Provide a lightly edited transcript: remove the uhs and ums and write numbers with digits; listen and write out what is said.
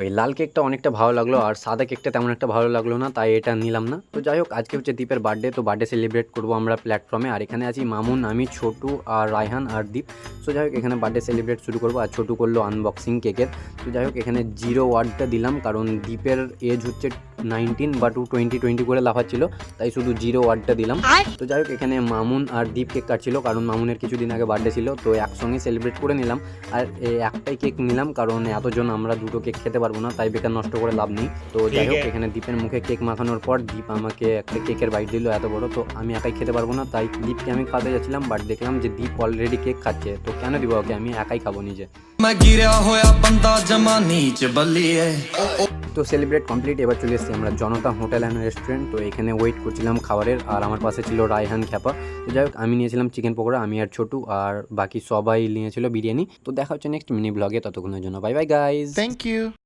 এই লাল কেকটা অনেকটা ভালো লাগলো আর সাদা কেকটা তেমন একটা ভালো লাগলো না, তাই এটা নিলাম না। তো যাই হোক, আজকে হচ্ছে দীপের বার্থডে, তো বার্থডে সেলিব্রেট করবো আমরা প্ল্যাটফর্মে। আর এখানে আছি মামুন, আমি, ছোটু আর রায়হান আর দীপ। সো যাই হোক, এখানে বার্থডে সেলিব্রেট শুরু করবো আর ছোটু করলো আনবক্সিং কেকের। তো যাই হোক, এখানে 0 ওয়ার্ডটা দিলাম কারণ দীপের এজ হচ্ছে 19 বা 20 করে লাফাচ্ছিল, তাই শুধু 0 ওয়ার্ডটা দিলাম। তো যাই হোক, এখানে মামুন আর দীপ কেক কাটছিল কারণ মামুনের কিছুদিন আগে বার্থডে ছিল, তো একসঙ্গে সেলিব্রেট করে নিলাম। আর একটাই কেক নিলাম কারণ এতজন আমরা দুটো কেক খেতে পারবো না, তাই বেকার নষ্ট করে লাভ নেই। তো যাই হোক, এখানে দীপের মুখে কেক মাখানোর পর দীপ আমাকে একটা কেকের বাইট দিল এত বড়, তো আমি একাই খেতে পারবো না, তাই দীপকে আমি খাওয়াতে যাচ্ছিলাম। বাট দেখলাম যে দীপ অলরেডি কেক খাচ্ছে, তো কেন দিব ওকে, আমি একাই খাবো নিজে। তো সেলিব্রেট কমপ্লিট, এবার চলে এসেছি আমরা জনতা হোটেল অ্যান্ড রেস্টুরেন্ট। তো এখানে ওয়েট করছিলাম খাবারের, আর আমার পাশে ছিল রায়হান খ্যাপা। তো যাই হোক, আমি নিয়েছিলাম চিকেন পকোড়া, আমি আর ছোটু, আর বাকি সবাই নিয়েছিল বিরিয়ানি। তো দেখা হচ্ছে নেক্সট মিনি ব্লগে, ততক্ষণের জন্য bye bye guys. Thank you.